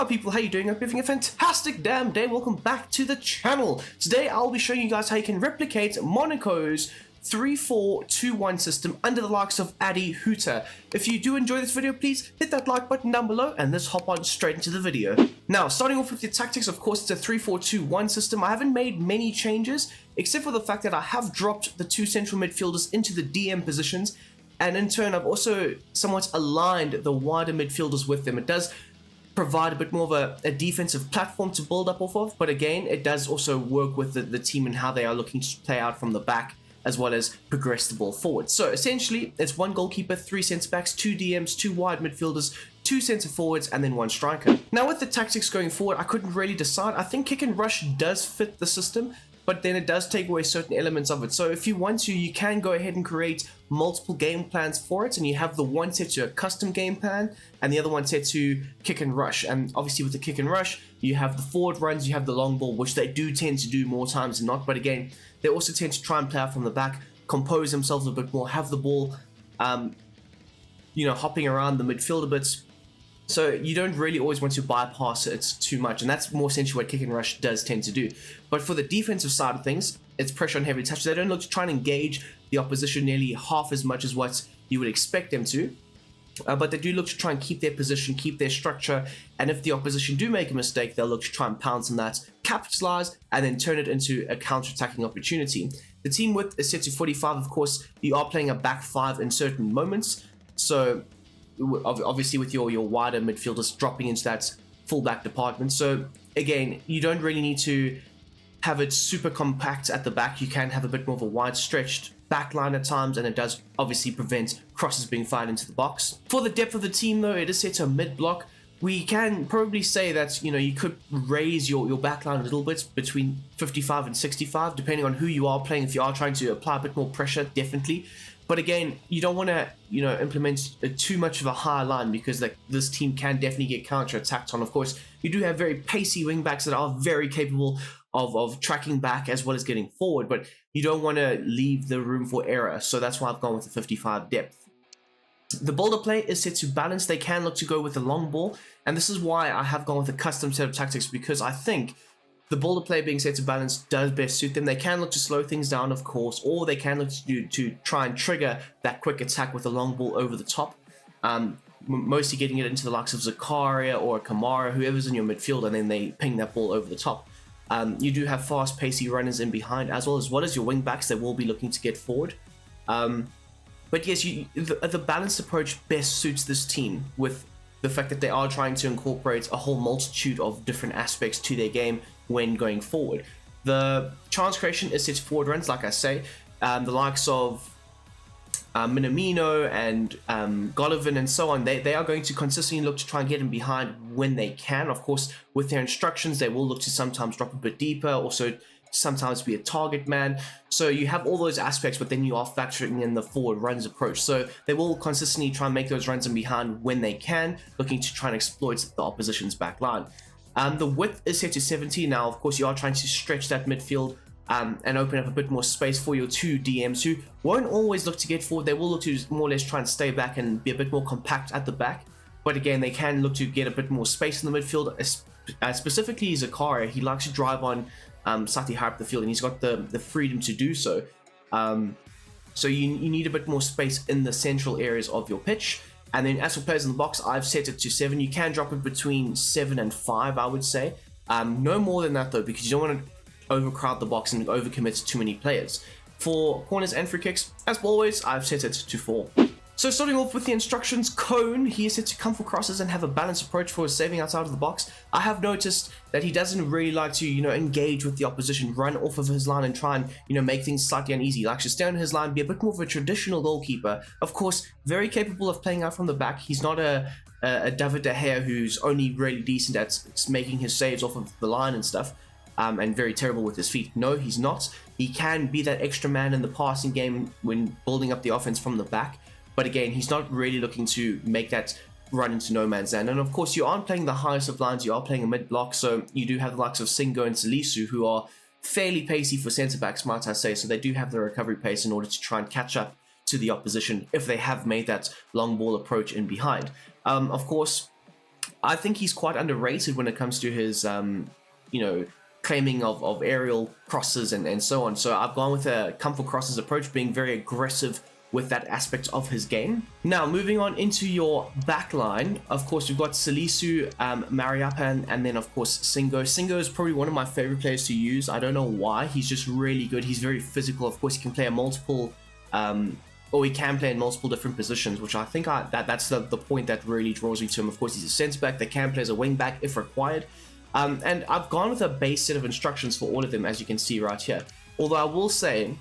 up, people? How you doing? Hope you're having a fantastic damn day. Welcome back to the channel. Today I'll be showing you guys how you can replicate Monaco's 3-4-2-1 system under the likes of Addy Hooter. If you do enjoy this video, please hit that like button down below and let's hop on straight into the video. Now, starting off with the tactics, of course, it's a 3-4-2-1 system. I haven't made many changes, except for the fact that I have dropped the two central midfielders into the DM positions, and in turn I've also somewhat aligned the wider midfielders with them. It does provide a bit more of a defensive platform to build up off of, but again, it does also work with the team and how they are looking to play out from the back, as well as progress the ball forward. So essentially, it's one goalkeeper, 3 centre-backs, 2 DMs, 2 wide midfielders, 2 centre-forwards, and then 1 striker. Now with the tactics going forward, I couldn't really decide. I think kick and rush does fit the system, but then it does take away certain elements of it. So if you want to, you can go ahead and create multiple game plans for it, and you have the one set to a custom game plan, and the other one set to kick and rush. And obviously with the kick and rush, you have the forward runs, you have the long ball, which they do tend to do more times than not, but again, they also tend to try and play out from the back, compose themselves a bit more, have the ball, hopping around the midfield a bit. So you don't really always want to bypass it too much, and that's more essentially what kick and rush does tend to do. But for the defensive side of things, it's pressure on heavy touch. They don't look to try and engage the opposition nearly half as much as what you would expect them to. But they do look to try and keep their position, keep their structure, and if the opposition do make a mistake, they'll look to try and pounce on that, capitalize, and then turn it into a counter-attacking opportunity. The team width is set to 45. Of course, you are playing a back 5 in certain moments, so obviously with your wider midfielders dropping into that full-back department. So again, you don't really need to have it super compact at the back. You can have a bit more of a wide stretched back line at times, and it does obviously prevent crosses being fired into the box. For the depth of the team though, it is set to a mid-block. We can probably say that, you could raise your back line a little bit between 55 and 65, depending on who you are playing. If you are trying to apply a bit more pressure, definitely. But again, you don't want to, implement too much of a high line, because this team can definitely get counter-attacked on. Of course, you do have very pacey wing-backs that are very capable of tracking back as well as getting forward, but you don't want to leave the room for error. So that's why I've gone with the 55 depth. The boulder play is set to balance. They can look to go with the long ball, and this is why I have gone with a custom set of tactics, because I think the boulder play being set to balance does best suit them. They can look to slow things down, of course, or they can look to try and trigger that quick attack with a long ball over the top. Mostly getting it into the likes of Zakaria or Kamara, whoever's in your midfield, and then they ping that ball over the top. You do have fast, pacey runners in behind, as well as your wing backs that will be looking to get forward. But yes, the balanced approach best suits this team, with the fact that they are trying to incorporate a whole multitude of different aspects to their game when going forward. The chance creation is set to forward runs, like I say. The likes of Minamino and Golovin and so on, they are going to consistently look to try and get in behind when they can. Of course, with their instructions, they will look to sometimes drop a bit deeper, also sometimes be a target man. So you have all those aspects, but then you are factoring in the forward runs approach. So they will consistently try and make those runs in behind when they can, looking to try and exploit the opposition's back line. The width is set to 70. Now, of course, you are trying to stretch that midfield and open up a bit more space for your 2 DMs, who won't always look to get forward. They will look to more or less try and stay back and be a bit more compact at the back. But again, they can look to get a bit more space in the midfield. Specifically Zakaria, he likes to drive on slightly higher up the field, and he's got the freedom to do so. So you need a bit more space in the central areas of your pitch. And then as for players in the box, I've set it to 7. You can drop it between 7 and 5, I would say. No more than that though, because you don't want to overcrowd the box and overcommit too many players. For corners and free kicks, as always, I've set it to 4. So starting off with the instructions, Cone, he is set to come for crosses and have a balanced approach for his saving outside of the box. I have noticed that he doesn't really like to, engage with the opposition, run off of his line and try and, make things slightly uneasy. He likes to stay on his line, be a bit more of a traditional goalkeeper. Of course, very capable of playing out from the back. He's not a David De Gea who's only really decent at making his saves off of the line and stuff. And very terrible with his feet. No, he's not. He can be that extra man in the passing game when building up the offense from the back. But again, he's not really looking to make that run into no man's land. And of course, you aren't playing the highest of lines. You are playing a mid-block. So you do have the likes of Singo and Salisu, who are fairly pacey for centre-backs, might I say. So they do have the recovery pace in order to try and catch up to the opposition if they have made that long ball approach in behind. Of course, I think he's quite underrated when it comes to his, you know, claiming of aerial crosses and so on. So I've gone with a come for crosses approach, being very aggressive with that aspect of his game. Now, moving on into your back line, of course, we've got Salisu, Mariappan, and then, of course, Singo. Singo is probably one of my favorite players to use. I don't know why. He's just really good. He's very physical. Of course, he can play a multiple, or he can play in multiple different positions, which I think that's the point that really draws me to him. Of course, he's a centre-back that can play as a wing-back if required. And I've gone with a base set of instructions for all of them, as you can see right here. Although I will say,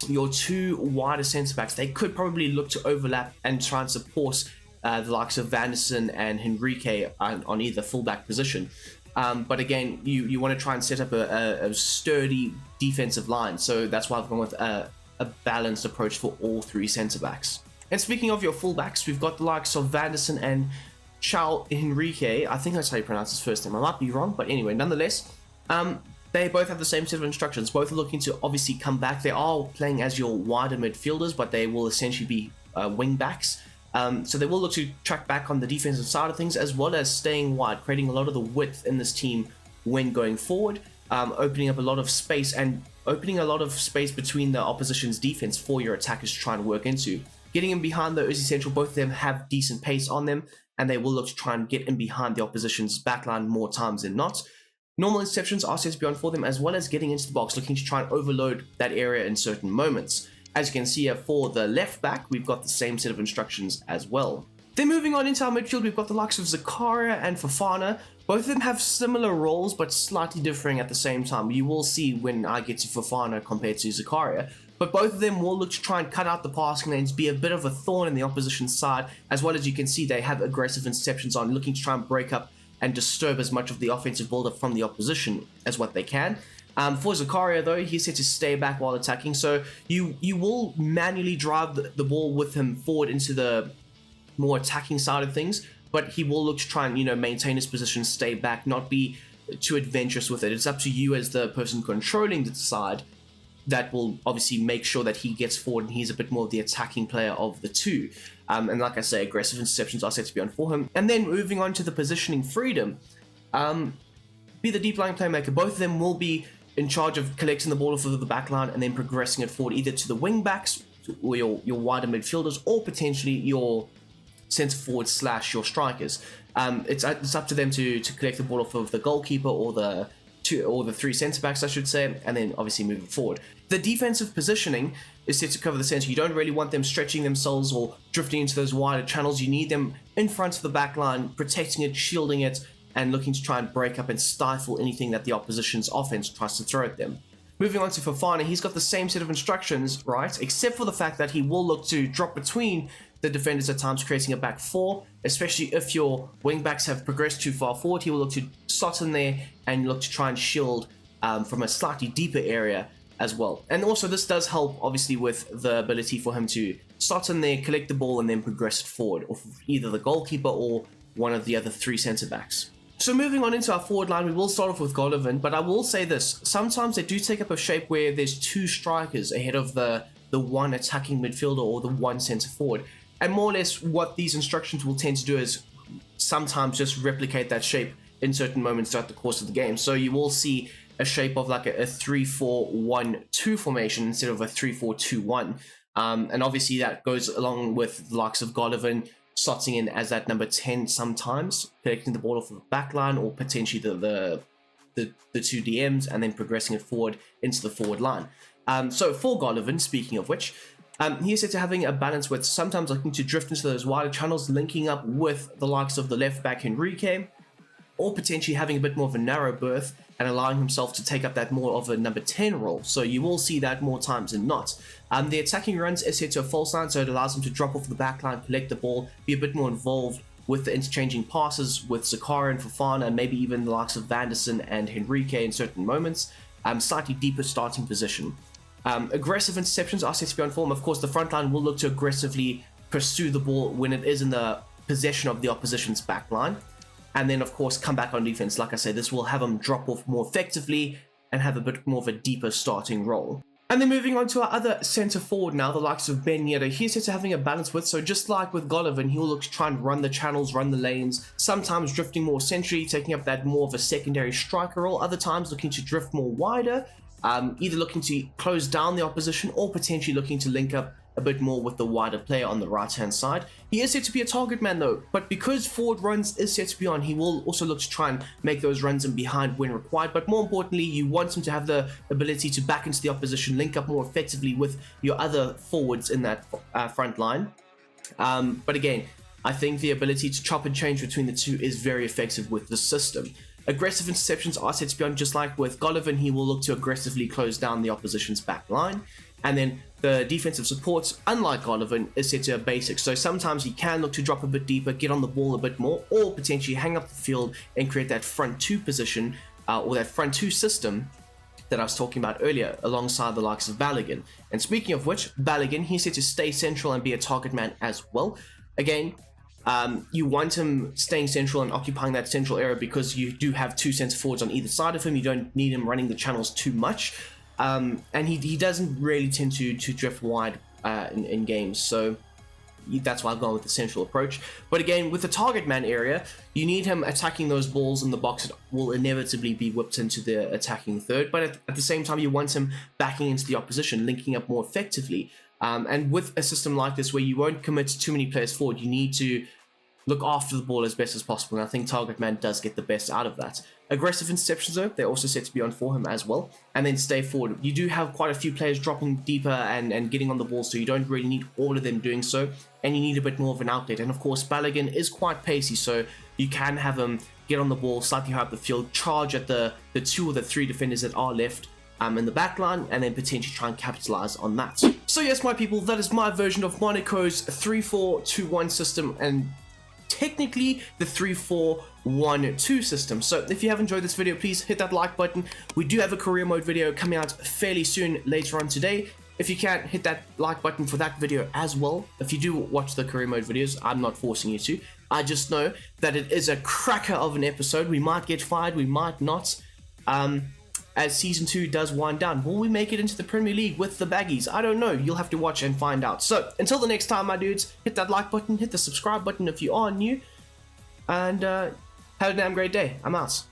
your two wider centre-backs, they could probably look to overlap and try and support the likes of Vanderson and Henrique on either fullback position. But again, you want to try and set up a sturdy defensive line. So that's why I've gone with a balanced approach for all three centre-backs. And speaking of your fullbacks, we've got the likes of Vanderson and Charles Henrique. I think that's how you pronounce his first name. I might be wrong, but anyway, nonetheless, they both have the same set of instructions. Both are looking to obviously come back. They are playing as your wider midfielders, but they will essentially be wing backs. So they will look to track back on the defensive side of things, as well as staying wide, creating a lot of the width in this team when going forward, opening up a lot of space and opening a lot of space between the opposition's defense for your attackers to try and work into. Getting in behind, though, is essential. Both of them have decent pace on them, and they will look to try and get in behind the opposition's backline more times than not. Normal interceptions are set to be on for them, as well as getting into the box, looking to try and overload that area in certain moments. As you can see here, for the left back, we've got the same set of instructions as well. Then moving on into our midfield, we've got the likes of Zakaria and Fofana. Both of them have similar roles, but slightly differing at the same time. You will see when I get to Fofana compared to Zakaria. But both of them will look to try and cut out the passing lanes, be a bit of a thorn in the opposition's side, as well as you can see they have aggressive interceptions on, looking to try and break up and disturb as much of the offensive build-up from the opposition as what they can. For Zakaria, though, he's set to stay back while attacking, so you will manually drive the ball with him forward into the more attacking side of things, but he will look to try and, maintain his position, stay back, not be too adventurous with it. It's up to you as the person controlling the side that will obviously make sure that he gets forward and he's a bit more of the attacking player of the two. And like I say, aggressive interceptions are set to be on for him. And then moving on to the positioning freedom, be the deep lying playmaker. Both of them will be in charge of collecting the ball off of the back line and then progressing it forward either to the wing backs or your wider midfielders, or potentially your centre forward / your strikers. It's up to them to collect the ball off of the goalkeeper or the three centre backs, I should say, and then obviously moving forward. The defensive positioning is set to cover the centre. You don't really want them stretching themselves or drifting into those wider channels. You need them in front of the back line, protecting it, shielding it, and looking to try and break up and stifle anything that the opposition's offense tries to throw at them. Moving on to Fofana, he's got the same set of instructions, right? Except for the fact that he will look to drop between the defenders at times, creating a back four, especially if your wing backs have progressed too far forward. He will look to slot in there and look to try and shield from a slightly deeper area as well. And also this does help obviously with the ability for him to slot in there, collect the ball, and then progress it forward off of either the goalkeeper or one of the other three centre backs. So moving on into our forward line, we will start off with Golovin, but I will say this, sometimes they do take up a shape where there's two strikers ahead of the one attacking midfielder or the one centre forward. And more or less what these instructions will tend to do is sometimes just replicate that shape in certain moments throughout the course of the game. So you will see a shape of like a 3-4-1-2 formation instead of a 3-4-2-1. And obviously that goes along with the likes of Golovin slotting in as that number 10 sometimes, collecting the ball off of the back line or potentially the two DMs and then progressing it forward into the forward line. So for Golovin, speaking of which, he is set to having a balance with sometimes looking to drift into those wider channels, linking up with the likes of the left back Henrique, or potentially having a bit more of a narrow berth and allowing himself to take up that more of a number 10 role. So you will see that more times than not. The attacking runs is set to a false line, so it allows him to drop off the back line, collect the ball, be a bit more involved with the interchanging passes with Zakaria and Fofana, and maybe even the likes of Vanderson and Henrique in certain moments. Slightly deeper starting position. Aggressive interceptions are set to be on form. Of course, the front line will look to aggressively pursue the ball when it is in the possession of the opposition's back line. And then, of course, come back on defense. Like I said, this will have them drop off more effectively and have a bit more of a deeper starting role. And then moving on to our other centre forward now, the likes of Ben Yedder. He's set to having a balance with, so just like with Golovin, he'll look to try and run the channels, run the lanes, sometimes drifting more centrally, taking up that more of a secondary striker role, other times looking to drift more wider, either looking to close down the opposition or potentially looking to link up a bit more with the wider player on the right hand side. He is set to be a target man though, but because forward runs is set to be on, he will also look to try and make those runs in behind when required. But more importantly, you want him to have the ability to back into the opposition, link up more effectively with your other forwards in that front line. But again, I think the ability to chop and change between the two is very effective with the system. Aggressive interceptions are set to be on, just like with Golovin, he will look to aggressively close down the opposition's back line. And then the defensive support, unlike Golovin, is set to a basic. So sometimes he can look to drop a bit deeper, get on the ball a bit more, or potentially hang up the field and create that front two position, or that front two system that I was talking about earlier, alongside the likes of Balogun. And speaking of which, Balogun, he's set to stay central and be a target man as well. Again, you want him staying central and occupying that central area because you do have two centre forwards on either side of him. You don't need him running the channels too much. And he doesn't really tend to drift wide in games, so that's why I've gone with the central approach. But again, with the target man area, you need him attacking those balls in the box that will inevitably be whipped into the attacking third, but at the same time you want him backing into the opposition, linking up more effectively. And with a system like this where you won't commit too many players forward, you need to look after the ball as best as possible, and I think target man does get the best out of that. Aggressive interceptions though, they're also set to be on for him as well. And then stay forward. You do have quite a few players dropping deeper and getting on the ball, so you don't really need all of them doing so, and you need a bit more of an outlet. And of course, Balogun is quite pacey, so you can have him get on the ball, slightly high up the field, charge at the two or the three defenders that are left in the back line, and then potentially try and capitalize on that. So yes, my people, that is my version of Monaco's 3-4-2-1 system, and technically the 3-4-1-2 system. So if you have enjoyed this video, please hit that like button. We do have a career mode video coming out fairly soon later on today. If you can, hit that like button for that video as well. If you do watch the career mode videos, I'm not forcing you to. I just know that it is a cracker of an episode. We might get fired, we might not. As Season 2 does wind down. Will we make it into the Premier League with the Baggies? I don't know. You'll have to watch and find out. So, until the next time, my dudes, hit that like button, hit the subscribe button if you are new, and have a damn great day. I'm out.